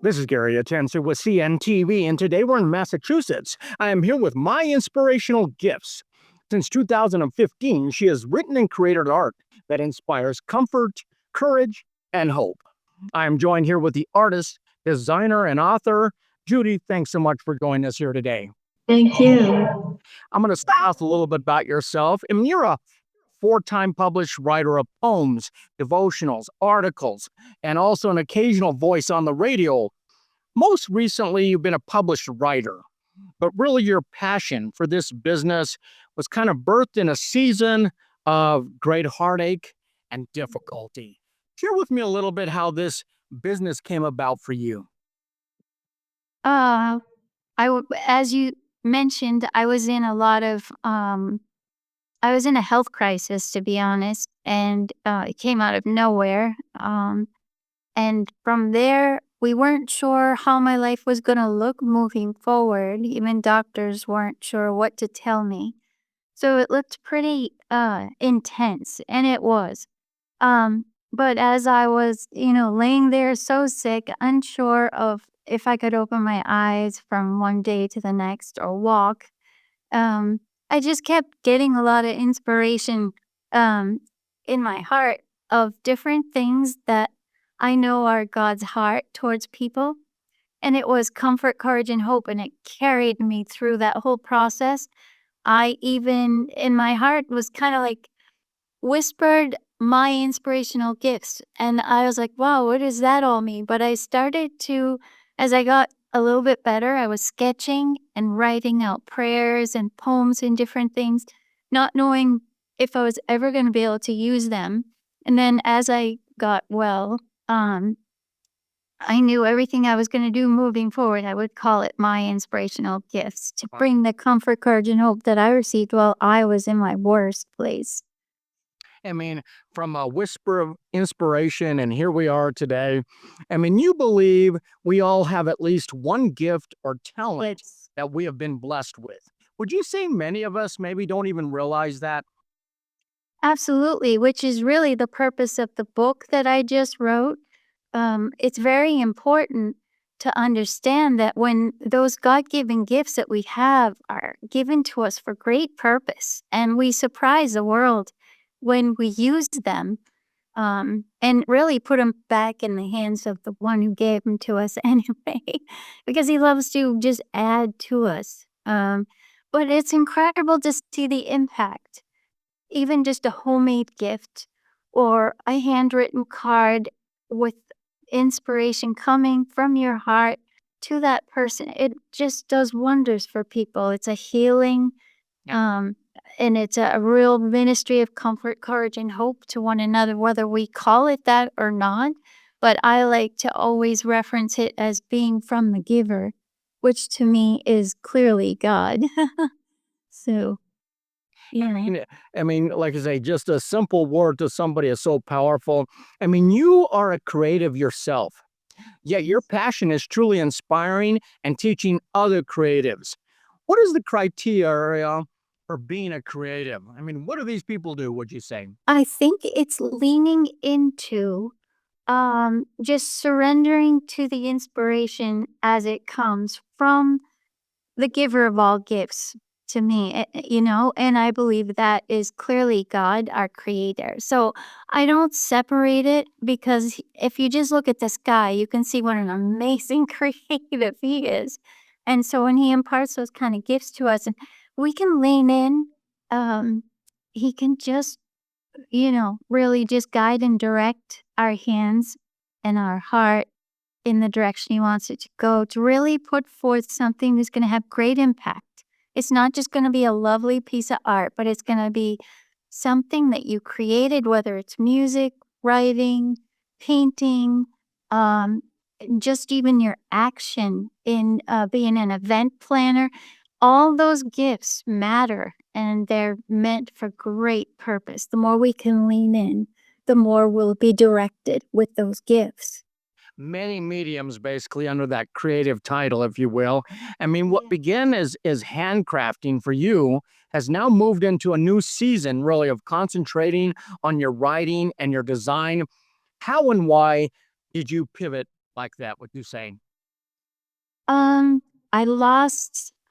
This is Gary Atencio with CNTV, and today we're in Massachusetts. I am here with my inspirational gifts. Since 2015, she has written and created art that inspires comfort, courage, and hope. I am joined here with the artist, designer, and author, Judy. Thanks so much for joining us here today. Thank you. I'm going to start off a little bit about yourself. And you're a four-time published writer of poems, devotionals, articles, and also an occasional voice on the radio. Most recently, you've been a published writer, but really your passion for this business was kind of birthed in a season of great heartache and difficulty. Share with me a little bit how this business came about for you. Uh, as you mentioned, I was in a lot of, I was in a health crisis, to be honest, and it came out of nowhere. And from there, we weren't sure how my life was going to look moving forward. Even doctors weren't sure what to tell me. So it looked pretty intense, and it was. But as I was, laying there so sick, unsure of if I could open my eyes from one day to the next or walk, I just kept getting a lot of inspiration um, in my heart of different things that I know are God's heart towards people. And it was comfort, courage, and hope. And it carried me through that whole process. I even, in my heart, was kind of like whispered my inspirational gifts. And I was like, wow, what does that all mean? But I started to, as I got a little bit better, I was sketching and writing out prayers and poems and different things, not knowing if I was ever going to be able to use them. And then as I got well, I knew everything I was going to do moving forward, I would call it my inspirational gifts to bring the comfort, courage, and hope that I received while I was in my worst place. I mean, from a whisper of inspiration, and here we are today. I mean, you believe we all have at least one gift or talent It's that we have been blessed with. Would you say many of us maybe don't even realize that? absolutely, which is really the purpose of the book that I just wrote. It's very important to understand that when those God given gifts that we have are given to us for great purpose, and we surprise the world when we use them, and really put them back in the hands of the one who gave them to us anyway, because he loves to just add to us. But it's incredible to see the impact. Even just a homemade gift or a handwritten card with inspiration coming from your heart to that person, it just does wonders for people. It's a healing, Yeah. um, and it's a real ministry of comfort, courage, and hope to one another, whether we call it that or not. But I like to always reference it as being from the giver, which to me is clearly God. So, I yeah. mean, like I say, just a simple word to somebody is so powerful. I mean, you are a creative yourself, yet your passion is truly inspiring and teaching other creatives. What is the criteria for being a creative? I mean, what do these people do, would you say? I think it's leaning into just surrendering to the inspiration as it comes from the giver of all gifts to me, and I believe that is clearly God, our creator. So I don't separate it because if you just look at the sky, you can see what an amazing creative he is. And so when he imparts those kind of gifts to us and we can lean in, um, he can just really just guide and direct our hands and our heart in the direction he wants it to go to really put forth something that's going to have great impact. It's not just going to be a lovely piece of art, but it's going to be something that you created, whether it's music, writing, painting, um, just even your action in being an event planner. All those gifts matter and they're meant for great purpose. The more we can lean in, the more we'll be directed with those gifts. Many mediums basically under that creative title, if you will. I mean, what Yeah. began as handcrafting for you has now moved into a new season, really, of concentrating on your writing and your design. How and why did you pivot like that, would you say? Um,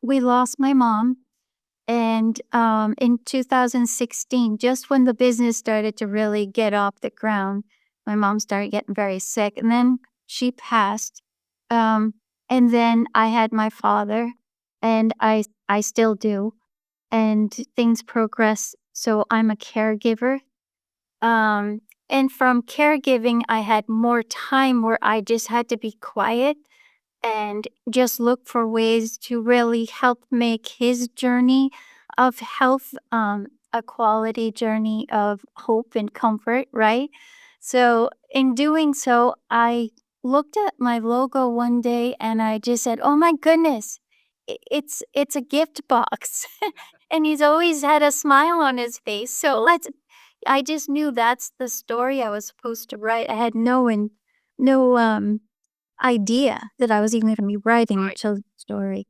we lost my mom, and in 2016, just when the business started to really get off the ground, my mom started getting very sick, and then she passed. Um, and then I had my father, and I still do, and things progress. So I'm a caregiver. Um, and from caregiving, I had more time where I just had to be quiet and just look for ways to really help make his journey of health a quality journey of hope and comfort, right? So, in doing so, I looked at my logo one day and I just said, "Oh my goodness, it's a gift box." And he's always had a smile on his face. So, I just knew that's the story I was supposed to write. I had no idea that I was even gonna be writing a Right. children's story.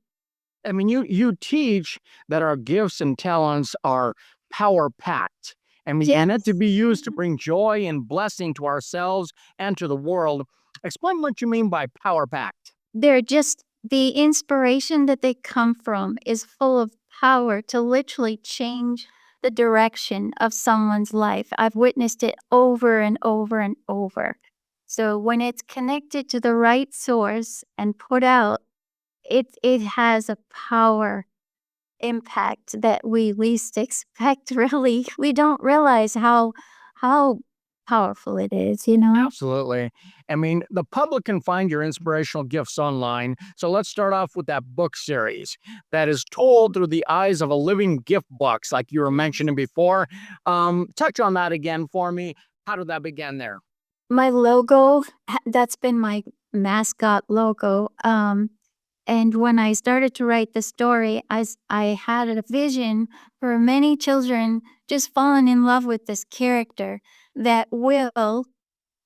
I mean, you teach that our gifts and talents are power packed. I mean, and it to Yes. be used to bring joy and blessing to ourselves and to the world. Explain what you mean by power packed. They're just the inspiration that they come from is full of power to literally change the direction of someone's life. I've witnessed it over and over and over. So when it's connected to the right source and put out, it has a power impact that we least expect, really. We don't realize how powerful it is, you know? Absolutely. I mean, the public can find your inspirational gifts online. So let's start off with that book series that is told through the eyes of a living gift box, like you were mentioning before. Touch on that again for me. How did that begin there? My logo, that's been my mascot logo, and when I started to write the story, I had a vision for many children just falling in love with this character that will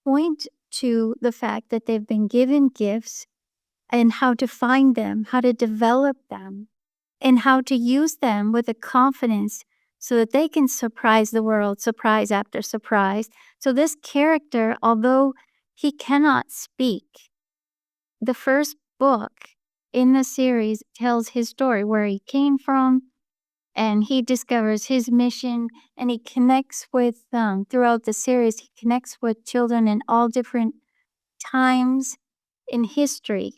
point to the fact that they've been given gifts and how to find them, how to develop them, and how to use them with a confidence so that they can surprise the world, surprise after surprise. So, this character, although he cannot speak, the first book in the series tells his story, where he came from, and he discovers his mission, and he connects with, throughout the series, he connects with children in all different times in history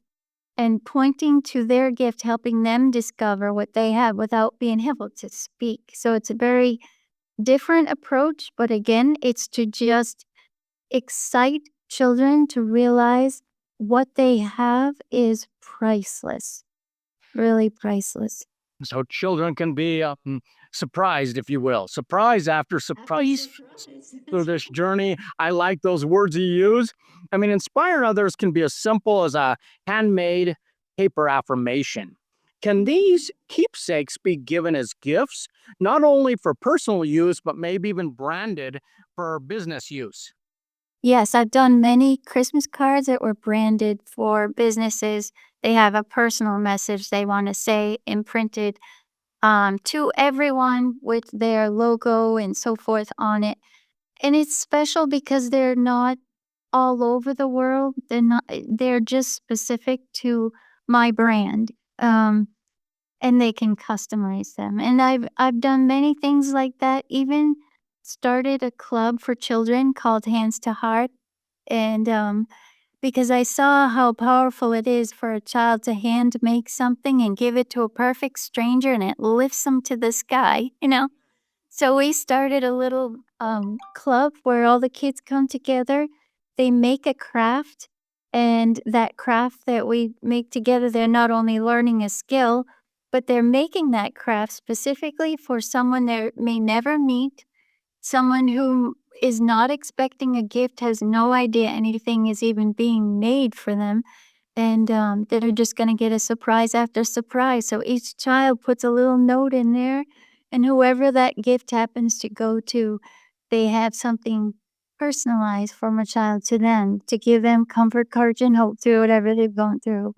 and pointing to their gift, helping them discover what they have without being able to speak. So it's a very different approach, but again, it's to just excite children to realize what they have is priceless, really priceless. So children can be surprised, if you will, surprise after After surprise surprise. through That's this right. journey. I like those words you use. I mean, inspire others can be as simple as a handmade paper affirmation. Can Mhm. these keepsakes be given as gifts, not only for personal use, but maybe even branded for business use? Yes, I've done many Christmas cards that were branded for businesses. They have a personal message they want to say imprinted to everyone with their logo and so forth on it. And it's special because they're not all over the world. They're just specific to my brand. And they can customize them. And I've done many things like that. Even started a club for children called Hands to Heart. And because I saw how powerful it is for a child to hand make something and give it to a perfect stranger and it lifts them to the sky, you know? So we started a little club where all the kids come together. They make a craft, and that craft that we make together, they're not only learning a skill, but they're making that craft specifically for someone they may never meet, someone who is not expecting a gift, has no idea anything is even being made for them, and that are just gonna get a surprise after surprise. So each child puts a little note in there, and whoever that gift happens to go to, they have something personalized from a child to them to give them comfort, courage, and hope through whatever they've gone through.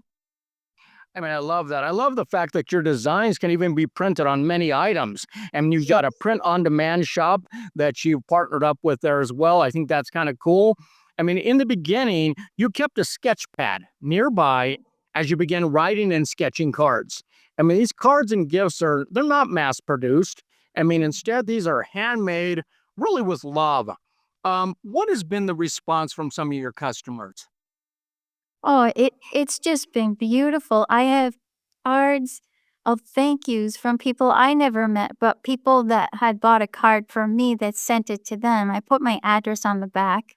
I mean, I love that. I love the fact that your designs can even be printed on many items. And you've got a Yes. print on demand shop that you've partnered up with there as well. I think that's kind of cool. I mean, in the beginning, you kept a sketch pad nearby as you began writing and sketching cards? I mean, these cards and gifts they're not mass produced. I mean, instead, these are handmade, really with love. What has been the response from some of your customers? Oh, it's just been beautiful. I have cards of thank yous from people I never met, but people that had bought a card for me that sent it to them. I put my address on the back.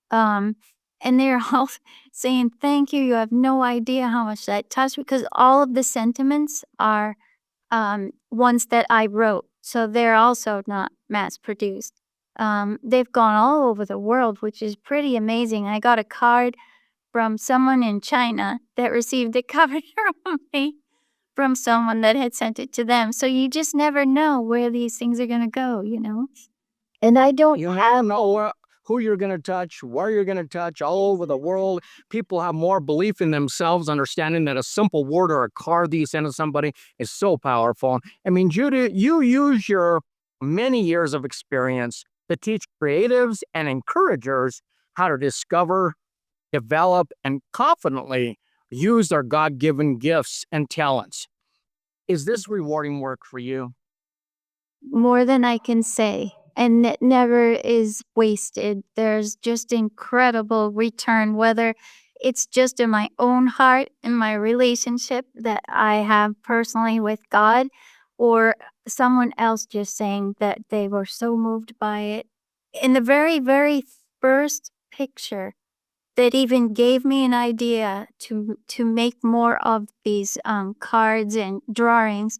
Um, and they're all saying, "Thank you. You have no idea how much that touched me," because all of the sentiments are ones that I wrote. So they're also not mass produced. They've gone all over the world, which is pretty amazing. I got a card from someone in China that received it covered from me from someone that had sent it to them. So you just never know where these things are gonna go, you know? And I don't You never have know who you're going to touch, where you're going to touch, all over the world. People have more belief in themselves, understanding that a simple word or a card that you send to somebody is so powerful. I mean, Judy, you use your many years of experience to teach creatives and encouragers how to discover, develop, and confidently use their God given gifts and talents. Is this rewarding work for you? more than I can say, and it never is wasted. There's just incredible return, whether it's just in my own heart, in my relationship that I have personally with God, or someone else just saying that they were so moved by it. In the very, very first picture that even gave me an idea to make more of these cards and drawings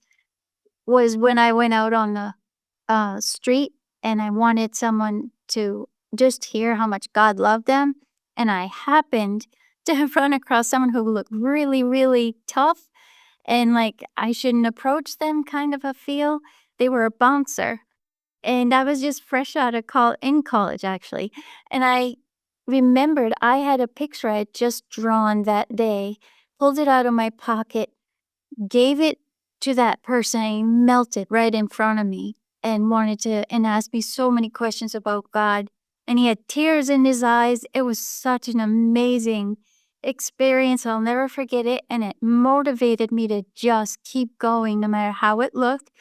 was when I went out on the street and I wanted someone to just hear how much God loved them. And I happened to run across someone who looked really, really tough and like I shouldn't approach them kind of a feel. They were a bouncer. And I was just fresh out of in college actually. And I remembered I had a picture I had just drawn that day, pulled it out of my pocket, gave it to that person, and he melted right in front of me and wanted to and asked me so many questions about God, and he had tears in his eyes. It was such an amazing experience, I'll never forget it, and it motivated me to just keep going no matter how it looked,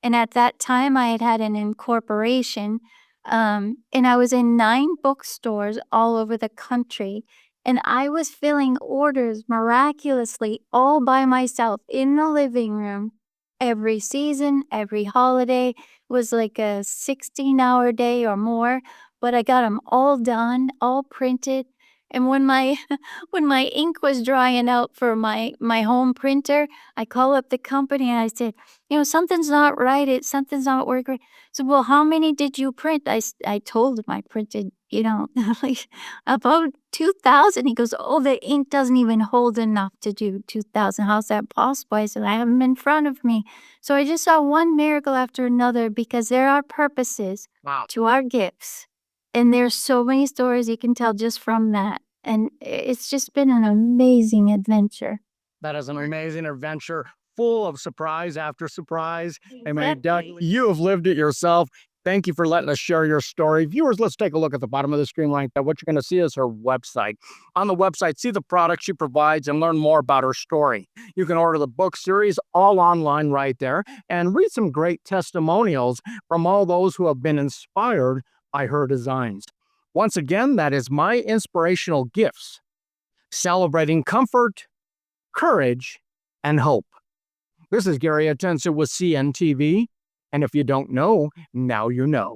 and at that time, I had had an incorporation, and I was in 9 bookstores all over the country, and I was filling orders miraculously all by myself in the living room. Every season, every holiday was like a 16-hour day or more, but I got them all done, all printed. And when my when my ink was drying out for my home printer, I call up the company and I said, something's not right. Something's not working. So, well, how many did you print? I told him I printed, like about 2,000. He goes, "Oh, the ink doesn't even hold enough to do 2,000. How's that possible?" I said, "I have them in front of me." So I just saw one miracle after another because there are purposes Wow. to our gifts. And there's so many stories you can tell just from that. And it's just been an amazing adventure. That is an amazing adventure full of surprise after surprise. I mean, Exactly. you have lived it yourself. Thank you for letting us share your story. Viewers, let's take a look at the bottom of the screen like that. What you're going to see is her website. On the website, see the products she provides and learn more about her story. You can order the book series all online right there and read some great testimonials from all those who have been inspired by her designs. Once again, that is My Inspirational Gifts, celebrating comfort, courage, and hope. This is Gary Atencio with CNTV, and if you don't know, now you know.